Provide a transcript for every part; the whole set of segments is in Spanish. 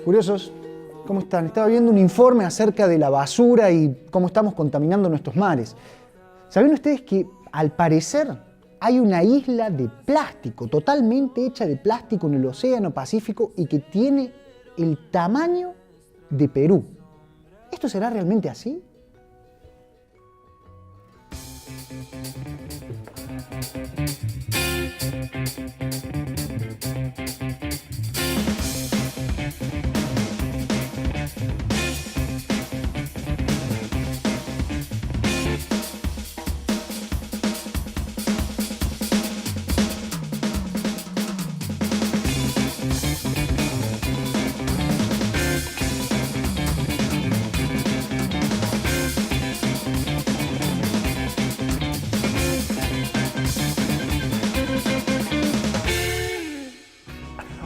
Curiosos, ¿cómo están? Estaba viendo un informe acerca de la basura y cómo estamos contaminando nuestros mares. ¿Saben ustedes que al parecer hay una isla de plástico, totalmente hecha de plástico en el Océano Pacífico y que tiene el tamaño de Perú? ¿Esto será realmente así?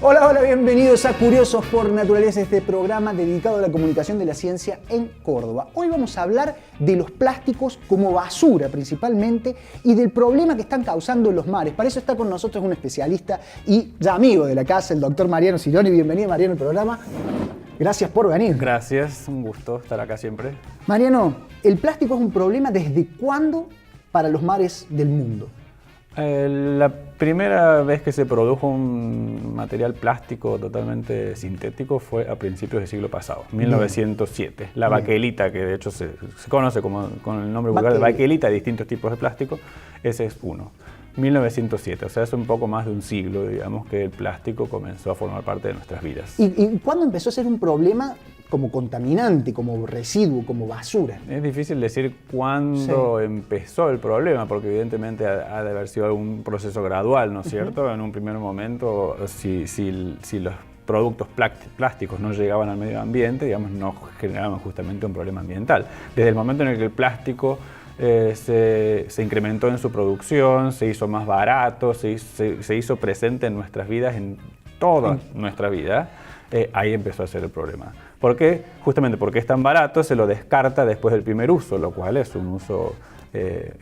Hola, hola, bienvenidos a Curiosos por Naturaleza, este programa dedicado a la comunicación de la ciencia en Córdoba. Hoy vamos a hablar de los plásticos como basura principalmente y del problema que están causando en los mares. Para eso está con nosotros un especialista y ya amigo de la casa, el doctor Mariano Cironi. Bienvenido, Mariano, al programa. Gracias por venir. Gracias, un gusto estar acá siempre. Mariano, ¿el plástico es un problema desde cuándo para los mares del mundo? La primera vez que se produjo un material plástico totalmente sintético fue a principios del siglo pasado, 1907. La baquelita, que de hecho se conoce con el nombre vulgar de baquelita, de distintos tipos de plástico, ese es uno. 1907, o sea, hace un poco más de un siglo, digamos, que el plástico comenzó a formar parte de nuestras vidas. ¿Y cuándo empezó a ser un problema como contaminante, como residuo, como basura? Es difícil decir cuándo empezó el problema, porque evidentemente ha de haber sido algún proceso gradual, ¿no es cierto? En un primer momento, si los productos plásticos no llegaban al medio ambiente, digamos, no generaban justamente un problema ambiental. Desde el momento en el que el plástico se incrementó en su producción, se hizo más barato, se hizo presente en nuestras vidas, en toda nuestra vida, ahí empezó a ser el problema. ¿Por qué? Justamente porque es tan barato, se lo descarta después del primer uso, lo cual es un uso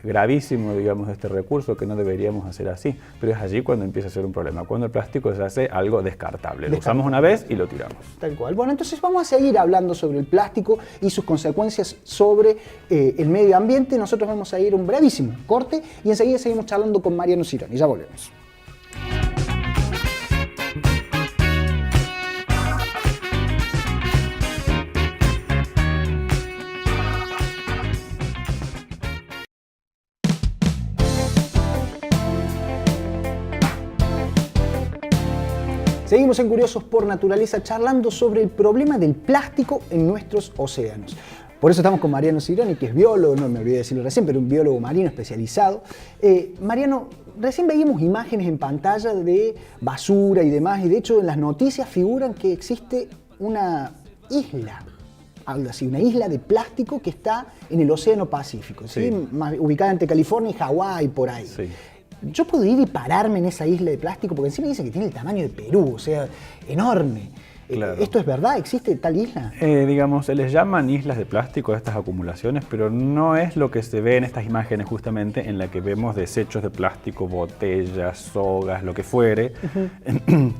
gravísimo, digamos, de este recurso, que no deberíamos hacer así. Pero es allí cuando empieza a ser un problema, cuando el plástico se hace algo descartable. Lo usamos una vez y lo tiramos. Tal cual. Bueno, entonces vamos a seguir hablando sobre el plástico y sus consecuencias sobre el medio ambiente. Nosotros vamos a ir a un brevísimo corte y enseguida seguimos charlando con Mariano Cironi. Ya volvemos. Seguimos en Curiosos por Naturaleza charlando sobre el problema del plástico en nuestros océanos. Por eso estamos con Mariano Cironi, que es biólogo, no me olvidé decirlo recién, pero un biólogo marino especializado. Mariano, recién veíamos imágenes en pantalla de basura y demás, y de hecho en las noticias figuran que existe una isla, algo así, una isla de plástico que está en el Océano Pacífico, ¿sí? Más ubicada entre California y Hawái, por ahí. Sí. ¿Yo puedo ir y pararme en esa isla de plástico? Porque encima dicen que tiene el tamaño de Perú, o sea, enorme. Claro. ¿Esto es verdad? ¿Existe tal isla? Digamos, se les llaman islas de plástico a estas acumulaciones, pero no es lo que se ve en estas imágenes justamente en la que vemos desechos de plástico, botellas, sogas, lo que fuere,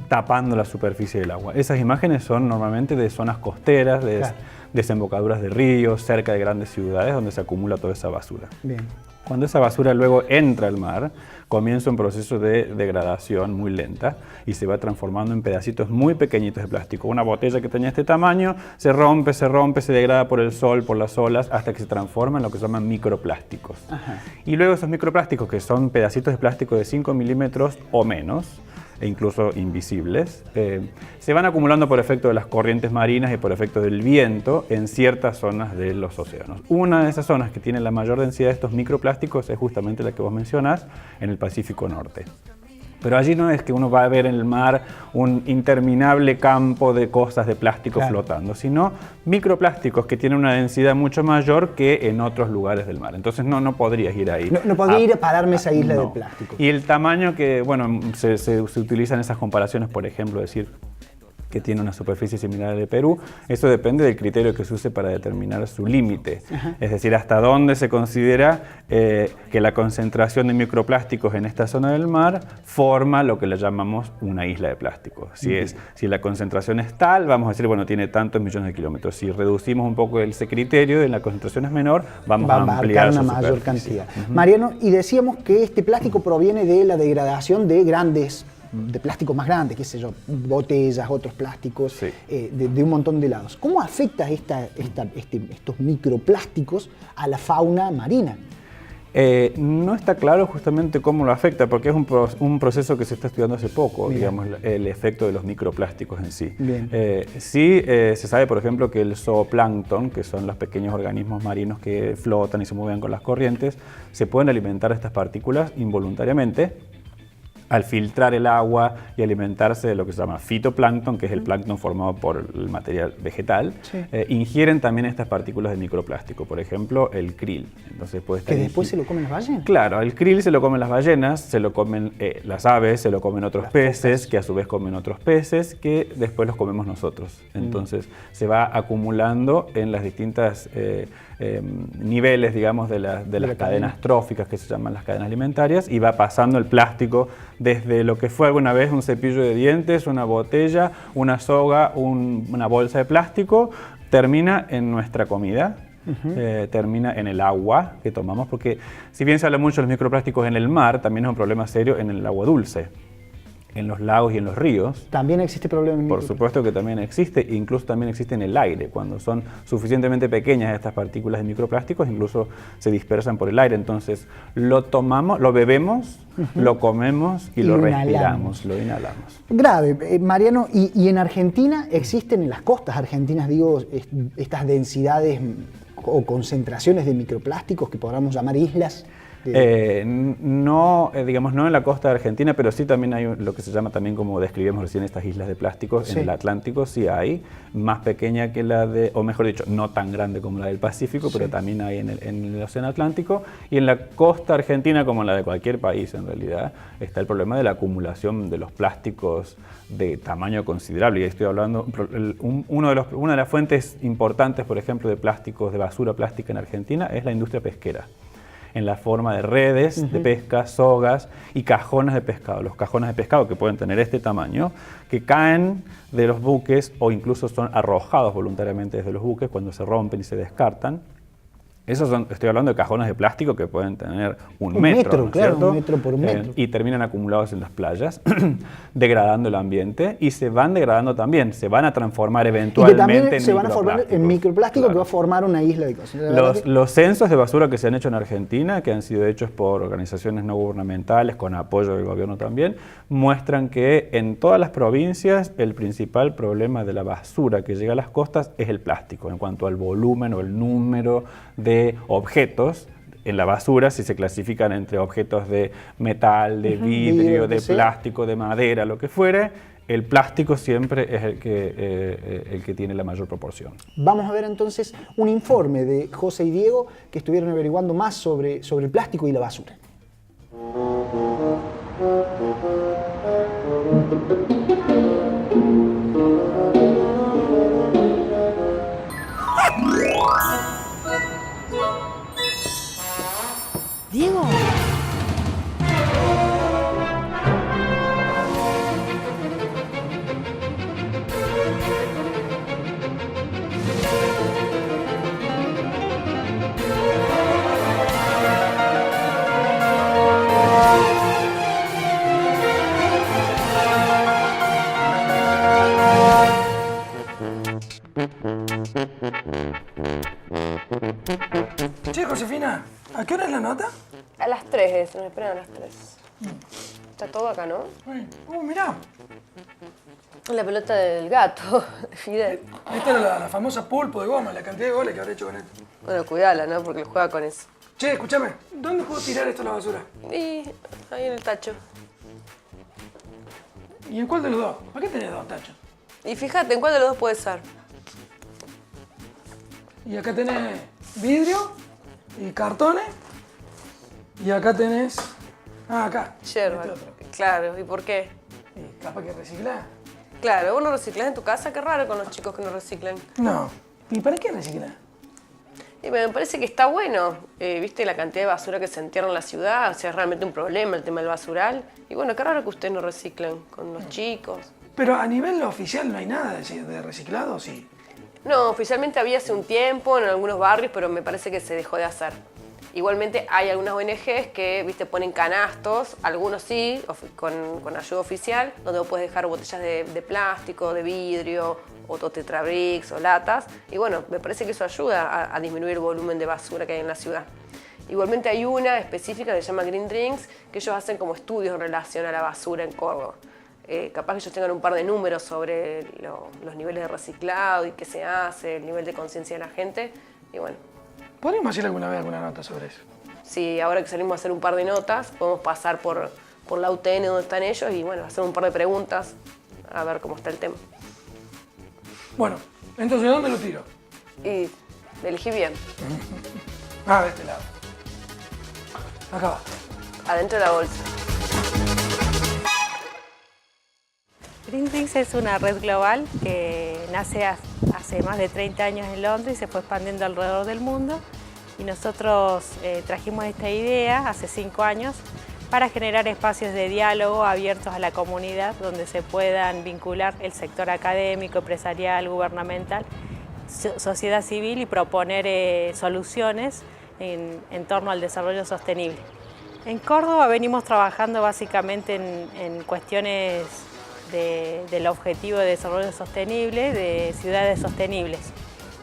tapando la superficie del agua. Esas imágenes son normalmente de zonas costeras, de desembocaduras de ríos, cerca de grandes ciudades donde se acumula toda esa basura. Bien. Cuando esa basura luego entra al mar, comienza un proceso de degradación muy lenta y se va transformando en pedacitos muy pequeñitos de plástico. Una botella que tenía este tamaño se rompe, se degrada por el sol, por las olas, hasta que se transforma en lo que se llaman microplásticos. Y luego esos microplásticos, que son pedacitos de plástico de 5 milímetros o menos, e incluso invisibles, se van acumulando por efecto de las corrientes marinas y por efecto del viento en ciertas zonas de los océanos. Una de esas zonas que tiene la mayor densidad de estos microplásticos es justamente la que vos mencionás, en el Pacífico Norte. Pero allí no es que uno va a ver en el mar un interminable campo de cosas de plástico flotando, sino microplásticos que tienen una densidad mucho mayor que en otros lugares del mar. Entonces no podrías ir ahí. No podría ir a pararme esa isla de plástico. Y el tamaño que, bueno, se utilizan esas comparaciones, por ejemplo, decir, que tiene una superficie similar a la de Perú. Eso depende del criterio que se use para determinar su límite. Es decir, hasta dónde se considera que la concentración de microplásticos en esta zona del mar forma lo que le llamamos una isla de plástico. Si la concentración es tal, vamos a decir, bueno, tiene tantos millones de kilómetros. Si reducimos un poco ese criterio, la concentración es menor, vamos a ampliar una su mayor superficie. cantidad. Mariano, y decíamos que este plástico proviene de la degradación de plásticos más grandes, qué sé yo, botellas, otros plásticos, Sí. de un montón de lados. ¿Cómo afecta estos microplásticos a la fauna marina? No está claro justamente cómo lo afecta, porque es un proceso que se está estudiando hace poco, digamos, el efecto de los microplásticos en sí. Sí, se sabe, por ejemplo, que el zooplancton, que son los pequeños organismos marinos que flotan y se mueven con las corrientes, se pueden alimentar de estas partículas involuntariamente al filtrar el agua y alimentarse de lo que se llama fitoplancton, que es el plancton formado por el material vegetal. Ingieren también estas partículas de microplástico, por ejemplo, el krill. Entonces puede estar ¿Que después se lo comen las ballenas? Claro, el krill se lo comen las ballenas, se lo comen las aves, se lo comen otros peces, que a su vez comen otros peces, que después los comemos nosotros. Entonces se va acumulando en las distintas niveles, digamos, de las cadenas tróficas, que se llaman las cadenas alimentarias, y va pasando el plástico desde lo que fue alguna vez un cepillo de dientes, una botella, una soga, una bolsa de plástico, termina en nuestra comida. Termina en el agua que tomamos, porque si bien se habla mucho de los microplásticos en el mar, también es un problema serio en el agua dulce, en los lagos y en los ríos. También existe problema en Por supuesto que también existe, incluso también existe en el aire. Cuando son suficientemente pequeñas estas partículas de microplásticos, incluso se dispersan por el aire. Entonces lo tomamos, lo bebemos, lo comemos y lo respiramos, lo inhalamos. Grave. Mariano, ¿y en Argentina existen, en las costas argentinas, digo, estas densidades o concentraciones de microplásticos que podamos llamar islas? No, digamos, no en la costa de Argentina, pero sí también hay lo que se llama también, como describimos recién, estas islas de plásticos. En el Atlántico sí hay, más pequeña que la de, o mejor dicho, no tan grande como la del Pacífico, pero también hay en el Océano Atlántico. Y en la costa argentina, como en la de cualquier país en realidad, está el problema de la acumulación de los plásticos de tamaño considerable. Y estoy hablando, una de las fuentes importantes, por ejemplo, de plásticos, de basura plástica en Argentina, es la industria pesquera, en la forma de redes de pesca, sogas y cajones de pescado. Los cajones de pescado, que pueden tener este tamaño, que caen de los buques o incluso son arrojados voluntariamente desde los buques cuando se rompen y se descartan. Esos son, estoy hablando de cajones de plástico que pueden tener un metro, ¿no es claro, cierto? un metro por un metro. Y terminan acumulados en las playas, degradando el ambiente, y se van degradando también, se van a transformar eventualmente y que también en se van a formar en microplástico, que va a formar una isla de cosas. Los censos de basura que se han hecho en Argentina, que han sido hechos por organizaciones no gubernamentales, con apoyo del gobierno también, muestran que en todas las provincias el principal problema de la basura que llega a las costas es el plástico, en cuanto al volumen o el número de objetos en la basura, si se clasifican entre objetos de metal, de vidrio, de plástico, de madera, lo que fuere. El plástico siempre es el que tiene la mayor proporción. Vamos a ver entonces un informe de José y Diego, que estuvieron averiguando más sobre el plástico y la basura. Diego. Che, Josefina, ¿a qué hora es la nota? A las 3 nos esperan a las 3. Está todo acá, ¿no? Mirá. La pelota del gato, de Fidel. Esta era la famosa pulpo de goma, la cantidad de goles que habrá hecho con esto. Bueno, cuidala, ¿no? Porque él juega con eso. Che, escúchame, ¿dónde puedo tirar esto a la basura? Y ahí en el tacho. ¿Y en cuál de los dos? ¿Para qué tenés dos tachos? Y fíjate, ¿en cuál de los dos puede ser? Y acá tenés vidrio y cartones. Y acá tenés... Ah, acá. Yerba. Este otro. Claro, ¿y por qué? Y capaz que reciclás. Claro, vos no reciclás en tu casa, qué raro con los chicos que no reciclan. No. ¿Y para qué reciclar? Y me parece que está bueno, viste la cantidad de basura que se entierra en la ciudad, o sea, es realmente un problema el tema del basural. Y bueno, qué raro que ustedes no reciclen con los chicos. Pero a nivel oficial no hay nada de reciclado, ¿sí? No, oficialmente había hace un tiempo en algunos barrios, pero me parece que se dejó de hacer. Igualmente hay algunas ONGs que, viste, ponen canastos, algunos sí, con ayuda oficial, donde vos podés dejar botellas de plástico, de vidrio, o tetrabricks o latas. Y bueno, me parece que eso ayuda a disminuir el volumen de basura que hay en la ciudad. Igualmente hay una específica que se llama Green Drinks, que ellos hacen como estudios en relación a la basura en Córdoba. Capaz que ellos tengan un par de números sobre los niveles de reciclado y qué se hace, el nivel de conciencia de la gente. Y bueno, ¿Podríamos hacer alguna vez alguna nota sobre eso? si ahora que salimos a hacer un par de notas, podemos pasar por la UTN donde están ellos y bueno, hacer un par de preguntas a ver cómo está el tema. Bueno, entonces, ¿dónde lo tiro? Y elegí bien, Ah, de este lado. Acá va. adentro de la bolsa. Green Drinks es una red global que nace hace más de 30 años en Londres y se fue expandiendo alrededor del mundo. Y nosotros trajimos esta idea hace 5 años para generar espacios de diálogo abiertos a la comunidad donde se puedan vincular el sector académico, empresarial, gubernamental, sociedad civil y proponer soluciones en torno al desarrollo sostenible. En Córdoba venimos trabajando básicamente en cuestiones del objetivo de desarrollo sostenible, de ciudades sostenibles,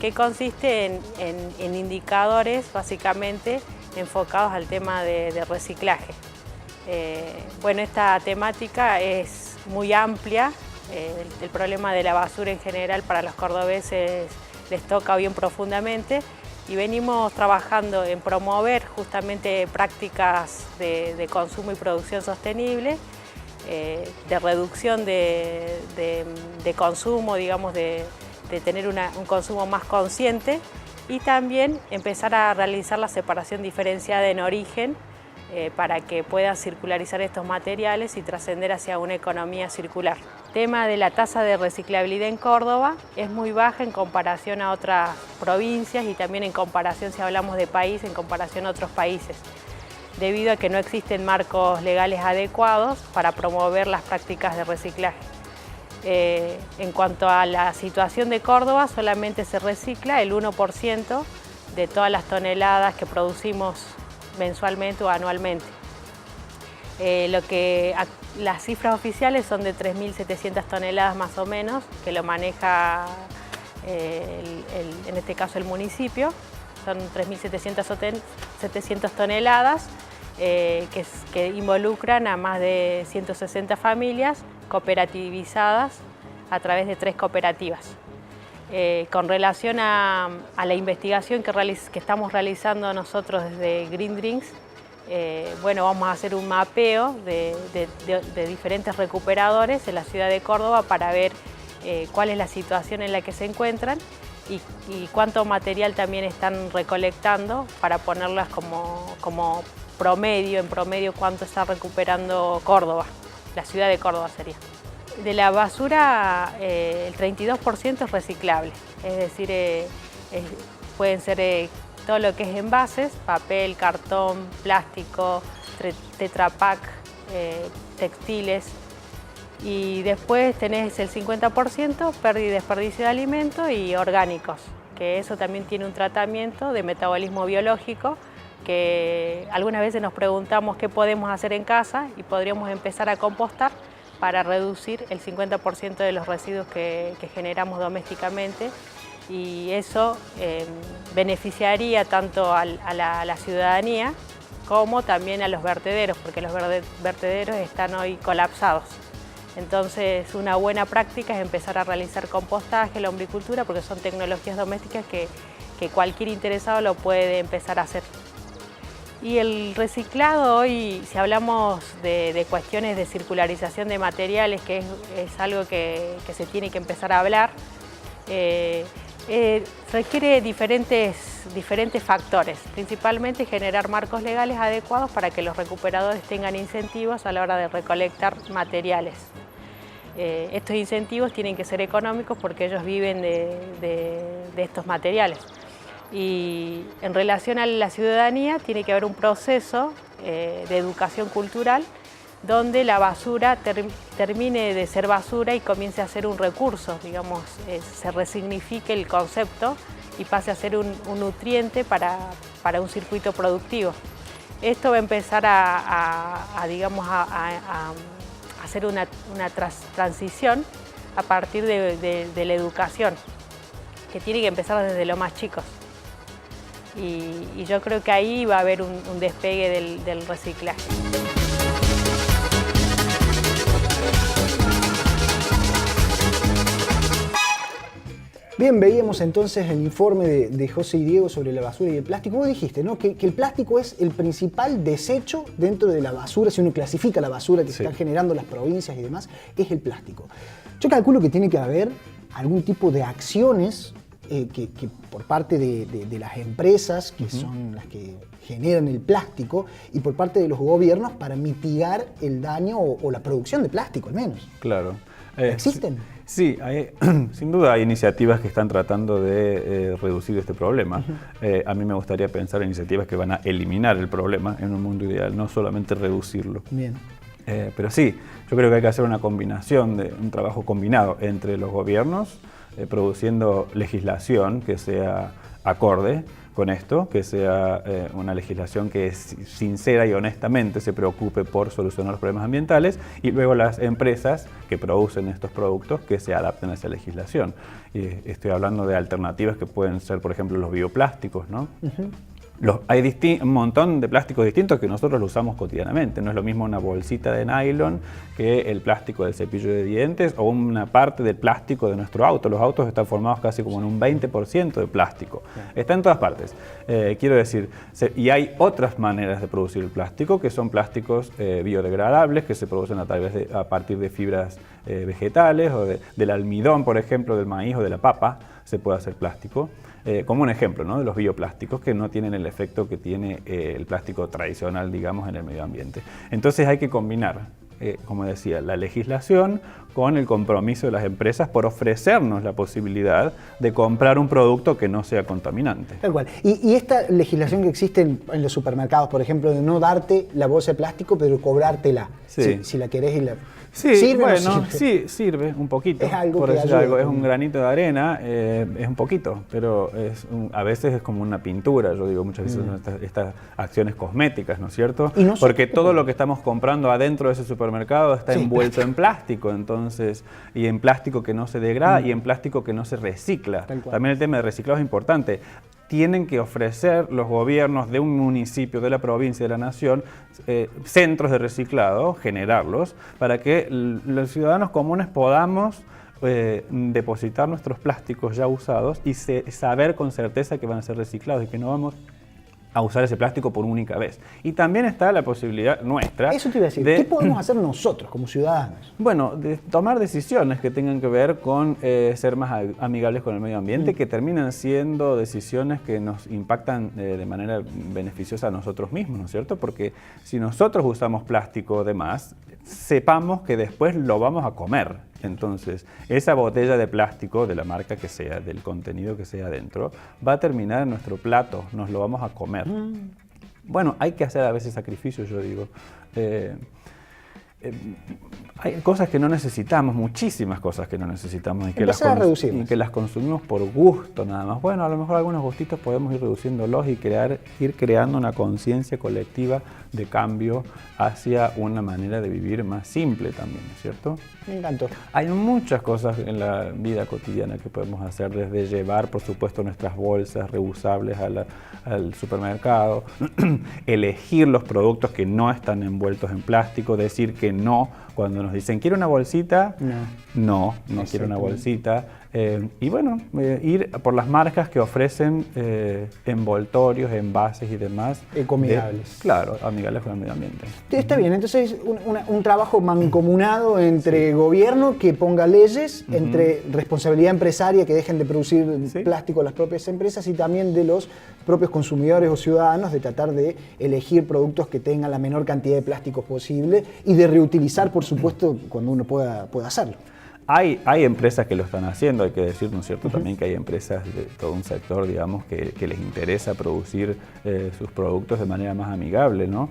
que consiste en indicadores básicamente enfocados al tema de reciclaje. Bueno, esta temática es muy amplia, el problema de la basura en general para los cordobeses les toca bien profundamente y venimos trabajando en promover justamente prácticas de consumo y producción sostenible, de reducción de consumo, digamos, de tener un consumo más consciente y también empezar a realizar la separación diferenciada en origen para que pueda circularizar estos materiales y trascender hacia una economía circular. El tema de la tasa de reciclabilidad en Córdoba es muy baja en comparación a otras provincias y también en comparación, si hablamos de país, en comparación a otros países, debido a que no existen marcos legales adecuados para promover las prácticas de reciclaje. En cuanto a la situación de Córdoba, solamente se recicla el 1% de todas las toneladas que producimos mensualmente o anualmente. Las cifras oficiales son de 3.700 toneladas más o menos, que lo maneja en este caso el municipio. Son 3.700 toneladas que involucran a más de 160 familias cooperativizadas a través de 3 cooperativas. Con relación a la investigación que estamos realizando nosotros desde Green Drinks, bueno, vamos a hacer un mapeo de diferentes recuperadores en la ciudad de Córdoba para ver cuál es la situación en la que se encuentran y cuánto material también están recolectando para ponerlas como promedio, en promedio cuánto está recuperando Córdoba, la ciudad de Córdoba sería. De la basura, el 32% es reciclable, es decir, pueden ser todo lo que es envases, papel, cartón, plástico, Tetra Pak, textiles. Y después tenés el 50% pérdida y desperdicio de alimentos y orgánicos, que eso también tiene un tratamiento de metabolismo biológico, que algunas veces nos preguntamos qué podemos hacer en casa y podríamos empezar a compostar para reducir el 50% de los residuos que generamos domésticamente y eso beneficiaría tanto a la ciudadanía como también a los vertederos, porque los vertederos están hoy colapsados. Entonces, una buena práctica es empezar a realizar compostaje, lombricultura, porque son tecnologías domésticas que cualquier interesado lo puede empezar a hacer. Y el reciclado hoy, si hablamos de cuestiones de circularización de materiales, que es algo que se tiene que empezar a hablar, requiere diferentes factores, principalmente generar marcos legales adecuados para que los recuperadores tengan incentivos a la hora de recolectar materiales. estos incentivos tienen que ser económicos porque ellos viven de estos materiales. Y en relación a la ciudadanía tiene que haber un proceso de educación cultural donde la basura termine de ser basura y comience a ser un recurso, digamos, se resignifique el concepto y pase a ser un nutriente para un circuito productivo. Esto va a empezar digamos, a hacer una transición a partir de la educación, que tiene que empezar desde lo más chicos. Y yo creo que ahí va a haber un despegue del reciclaje. Bien, veíamos entonces el informe de José y Diego sobre la basura y el plástico. Vos dijiste, ¿no?, que el plástico es el principal desecho dentro de la basura. Si uno clasifica la basura que se están generando las provincias y demás, es el plástico. Yo calculo que tiene que haber algún tipo de acciones que por parte de las empresas, que son las que generan el plástico, y por parte de los gobiernos para mitigar el daño o la producción de plástico, al menos. Claro. ¿Existen? Sí, sin duda hay iniciativas que están tratando de reducir este problema. A mí me gustaría pensar en iniciativas que van a eliminar el problema en un mundo ideal, no solamente reducirlo. Bien. Pero sí, yo creo que hay que hacer una combinación, un trabajo combinado entre los gobiernos, produciendo legislación que sea acorde con esto, que sea una legislación que sincera y honestamente se preocupe por solucionar los problemas ambientales, y luego las empresas que producen estos productos que se adapten a esa legislación. Y estoy hablando de alternativas que pueden ser, por ejemplo, los bioplásticos, ¿no? Hay un montón de plásticos distintos que nosotros lo usamos cotidianamente. No es lo mismo una bolsita de nylon que el plástico del cepillo de dientes o una parte del plástico de nuestro auto. Los autos están formados casi como en un 20% de plástico. Está en todas partes. Quiero decir, y hay otras maneras de producir el plástico, que son plásticos biodegradables, que se producen a partir de fibras vegetales o del almidón, por ejemplo, del maíz o de la papa, se puede hacer plástico. Como un ejemplo, ¿no?, de los bioplásticos que no tienen el efecto que tiene el plástico tradicional, digamos, en el medio ambiente. Entonces hay que combinar, como decía, la legislación con el compromiso de las empresas por ofrecernos la posibilidad de comprar un producto que no sea contaminante. Tal cual. Y esta legislación que existe en los supermercados, por ejemplo, de no darte la bolsa de plástico, pero cobrártela, sí. Si la querés y la... Sí, ¿Sirve bueno, o no sirve? sí, sirve un poquito. Es algo por que decir ayuda. algo, es un granito de arena, es un poquito, pero a veces es como una pintura. Yo digo, muchas veces son estas acciones cosméticas, ¿no es cierto? Porque todo lo que estamos comprando adentro de ese supermercado está envuelto en plástico, entonces, y en plástico que no se degrada y en plástico que no se recicla. También el tema de reciclado es importante. Tienen que ofrecer los gobiernos de un municipio, de la provincia, de la nación, centros de reciclado, generarlos, para que los ciudadanos comunes podamos depositar nuestros plásticos ya usados y saber con certeza que van a ser reciclados y que no vamos a usar ese plástico por única vez. Y también está la posibilidad nuestra... Eso te iba a decir, ¿qué podemos hacer nosotros como ciudadanos? Bueno, de tomar decisiones que tengan que ver con ser más amigables con el medio ambiente, que terminan siendo decisiones que nos impactan de manera beneficiosa a nosotros mismos, ¿no es cierto? Porque si nosotros usamos plástico de más, sepamos que después lo vamos a comer. Entonces, esa botella de plástico, de la marca que sea, del contenido que sea dentro, va a terminar en nuestro plato, nos lo vamos a comer. Bueno, hay que hacer a veces sacrificios, yo digo. Hay cosas que no necesitamos, muchísimas cosas que no necesitamos y que las consumimos por gusto nada más. Bueno, a lo mejor algunos gustitos podemos ir reduciéndolos y ir creando una conciencia colectiva de cambio hacia una manera de vivir más simple también, ¿no es cierto? Me encantó. Hay muchas cosas en la vida cotidiana que podemos hacer, desde llevar, por supuesto, nuestras bolsas reusables al supermercado, elegir los productos que no están envueltos en plástico, decir que no cuando nos dicen, ¿quiere una bolsita? No quiero una bolsita. Y bueno, ir por las marcas que ofrecen envoltorios, envases y demás. Ecoamigables. Claro, amigables con el medio ambiente. Está bien, entonces un trabajo mancomunado entre gobierno que ponga leyes, entre responsabilidad empresaria que dejen de producir plástico las propias empresas y también de los propios consumidores o ciudadanos de tratar de elegir productos que tengan la menor cantidad de plásticos posible y de reutilizar, por supuesto, cuando uno pueda hacerlo. Hay empresas que lo están haciendo, hay que decir, ¿no es cierto? También que hay empresas de todo un sector, digamos, que les interesa producir sus productos de manera más amigable, ¿no?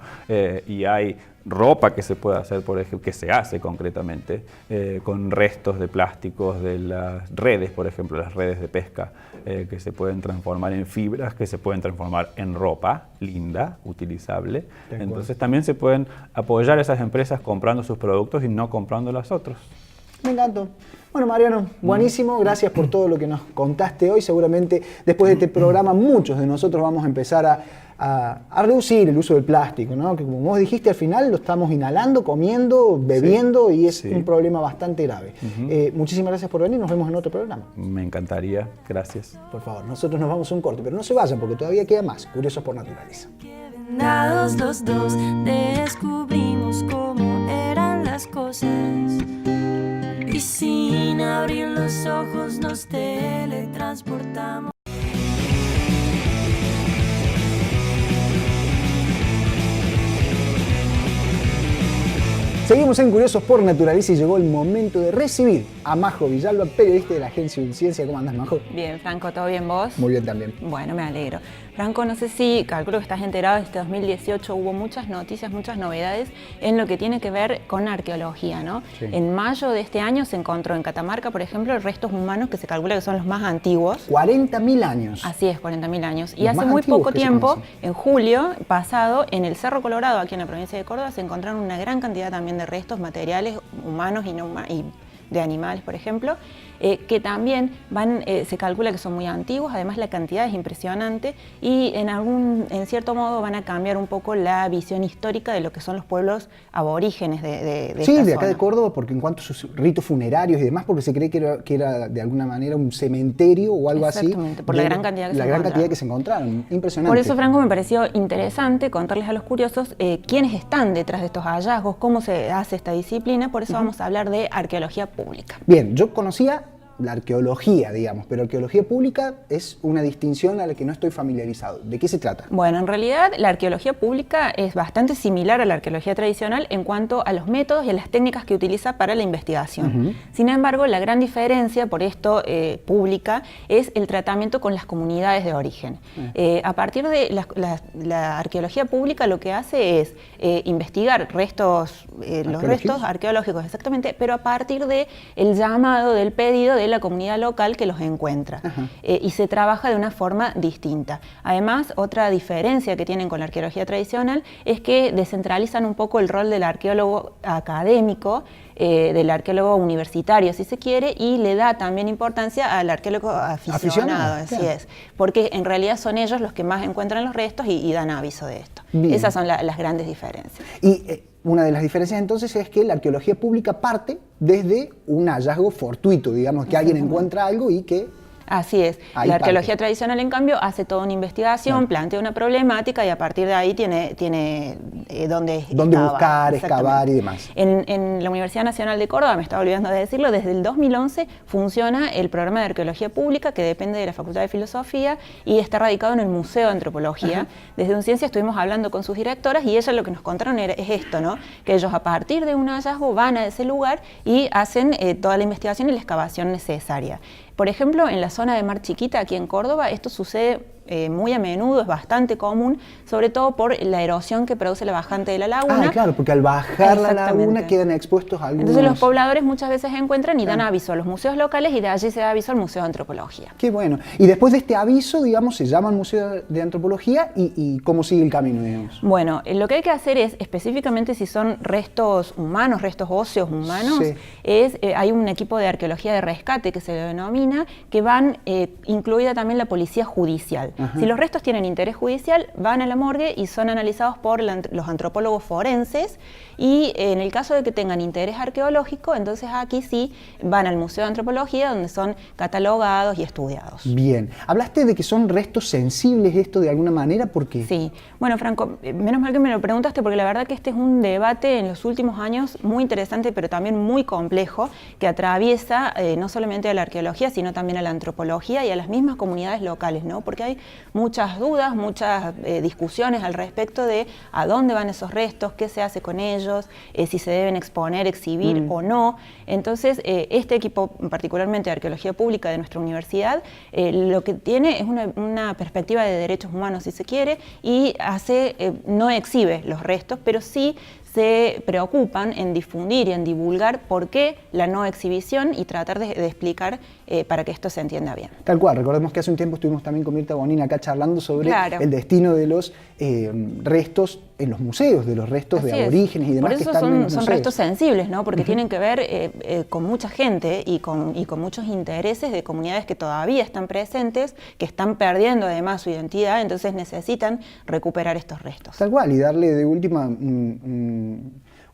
Y hay ropa que se puede hacer, por ejemplo, que se hace concretamente, con restos de plásticos de las redes, por ejemplo, las redes de pesca, que se pueden transformar en fibras, que se pueden transformar en ropa linda, utilizable. Entonces también se pueden apoyar a esas empresas comprando sus productos y no comprando los otros. Me encantó. Bueno, Mariano, buenísimo. Gracias por todo lo que nos contaste hoy. Seguramente después de este programa muchos de nosotros vamos a empezar a reducir el uso del plástico, ¿no? Que como vos dijiste, al final lo estamos inhalando, comiendo, bebiendo, y es un problema bastante grave. Muchísimas gracias por venir. Nos vemos en otro programa. Me encantaría. Gracias. Por favor, nosotros nos vamos a un corte, pero no se vayan porque todavía queda más. Curiosos por Naturaleza. Dados los dos, descubrimos cómo eran las cosas. Y sin abrir los ojos nos teletransportamos. Seguimos en Curiosos por Naturaleza y llegó el momento de recibir a Majo Villalba, periodista de la agencia Unciencia. ¿Cómo andás, Majo? Bien, Franco, ¿todo bien vos? Muy bien también. Bueno, me alegro. Franco, no sé si, calculo que estás enterado, este 2018 hubo muchas noticias, muchas novedades en lo que tiene que ver con arqueología, ¿no? Sí. En mayo de este año se encontró en Catamarca, por ejemplo, restos humanos que se calcula que son los más antiguos. 40.000 años. Así es, 40.000 años. Y Los hace más muy antiguos poco que se tiempo, conocen. en julio pasado, en el Cerro Colorado, aquí en la provincia de Córdoba, se encontraron una gran cantidad también de restos materiales humanos y no humanos, y de animales, por ejemplo, que también se calcula que son muy antiguos. Además, la cantidad es impresionante y en cierto modo van a cambiar un poco la visión histórica de lo que son los pueblos aborígenes de Sí, esta de acá zona. de Córdoba, porque en cuanto a sus ritos funerarios y demás, porque se cree que era de alguna manera un cementerio o algo así. Exactamente, por la gran cantidad que se La gran encontraron. cantidad que se encontraron. Impresionante. Por eso, Franco, me pareció interesante contarles a los curiosos quiénes están detrás de estos hallazgos, cómo se hace esta disciplina. Por eso vamos a hablar de arqueología pública. Bien, yo conocía la arqueología, digamos, pero arqueología pública es una distinción a la que no estoy familiarizado. ¿De qué se trata? Bueno, en realidad la arqueología pública es bastante similar a la arqueología tradicional en cuanto a los métodos y a las técnicas que utiliza para la investigación. Sin embargo, la gran diferencia, por esto pública, es el tratamiento con las comunidades de origen. A partir de la arqueología pública lo que hace es investigar los restos arqueológicos, exactamente, pero a partir de el llamado del pedido de la comunidad local que los encuentra. Y se trabaja de una forma distinta. Además, otra diferencia que tienen con la arqueología tradicional es que descentralizan un poco el rol del arqueólogo académico, del arqueólogo universitario, si se quiere, y le da también importancia al arqueólogo aficionado, así claro. es, porque en realidad son ellos los que más encuentran los restos y dan aviso de esto. Bien. Esas son las grandes diferencias. Y una de las diferencias entonces es que la arqueología pública parte desde un hallazgo fortuito, digamos, que alguien encuentra algo y que... Así es. Ahí La arqueología parte. tradicional, en cambio, hace toda una investigación, plantea una problemática y a partir de ahí tiene dónde buscar, excavar y demás. En la Universidad Nacional de Córdoba, me estaba olvidando de decirlo, desde el 2011 funciona el programa de arqueología pública que depende de la Facultad de Filosofía y está radicado en el Museo de Antropología. Desde Unciencia estuvimos hablando con sus directoras y ellas lo que nos contaron es esto, ¿no? Que ellos a partir de un hallazgo van a ese lugar y hacen toda la investigación y la excavación necesaria. Por ejemplo, en la zona de Mar Chiquita, aquí en Córdoba, esto sucede muy a menudo, es bastante común, sobre todo por la erosión que produce la bajante de la laguna. Ah, claro, porque al bajar la Exactamente. laguna quedan expuestos algunos... Entonces los pobladores muchas veces encuentran y dan aviso a los museos locales y de allí se da aviso al Museo de Antropología. Qué bueno. Y después de este aviso, digamos, se llama al Museo de Antropología y ¿cómo sigue el camino, digamos? Bueno, lo que hay que hacer es, específicamente si son restos humanos, restos óseos humanos, hay un equipo de arqueología de rescate que se lo denomina, que van incluida también la policía judicial. Si los restos tienen interés judicial, van a la morgue y son analizados por los antropólogos forenses y en el caso de que tengan interés arqueológico, entonces aquí sí van al Museo de Antropología donde son catalogados y estudiados. Bien. Hablaste de que son restos sensibles esto de alguna manera, ¿por qué? Sí. Bueno, Franco, menos mal que me lo preguntaste porque la verdad que este es un debate en los últimos años muy interesante pero también muy complejo que atraviesa no solamente a la arqueología sino también a la antropología y a las mismas comunidades locales, ¿no? Porque hay muchas dudas, muchas discusiones al respecto de a dónde van esos restos, qué se hace con ellos, si se deben exponer, exhibir o no. Entonces, este equipo, particularmente de Arqueología Pública de nuestra universidad, lo que tiene es una perspectiva de derechos humanos, si se quiere, y no exhibe los restos, pero sí se preocupan en difundir y en divulgar por qué la no exhibición y tratar de explicar para que esto se entienda bien. Tal cual, recordemos que hace un tiempo estuvimos también con Mirta Bonin acá charlando sobre el destino de los restos en los museos, de los restos de aborígenes y demás. Por eso que están en los son museos. restos sensibles, ¿no? Porque tienen que ver con mucha gente y con muchos intereses de comunidades que todavía están presentes, que están perdiendo además su identidad, entonces necesitan recuperar estos restos. Tal cual, y darle de última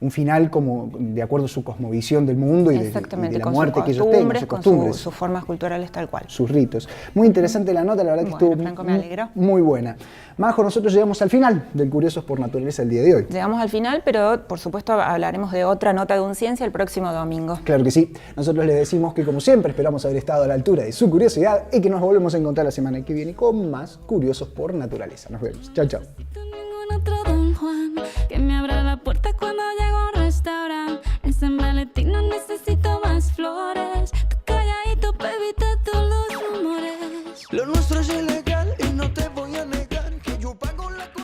un final como de acuerdo a su cosmovisión del mundo y de la muerte que ellos tengan, sus costumbres. Con sus formas culturales tal cual. Sus ritos. Muy interesante la nota, la verdad que estuvo Franco, me alegró. Muy buena. Majo, nosotros llegamos al final del Curiosos por Naturaleza el día de hoy. Llegamos al final, pero por supuesto hablaremos de otra nota de Unciencia el próximo domingo. Claro que sí. Nosotros les decimos que como siempre esperamos haber estado a la altura de su curiosidad y que nos volvemos a encontrar la semana que viene con más Curiosos por Naturaleza. Nos vemos. Chao, chao. Otro Don Juan que me abra la puerta cuando llego a un restaurante. En San Valentín no necesito más flores. Tú calladito, bebita, todos los rumores. Lo nuestro es ilegal y no te voy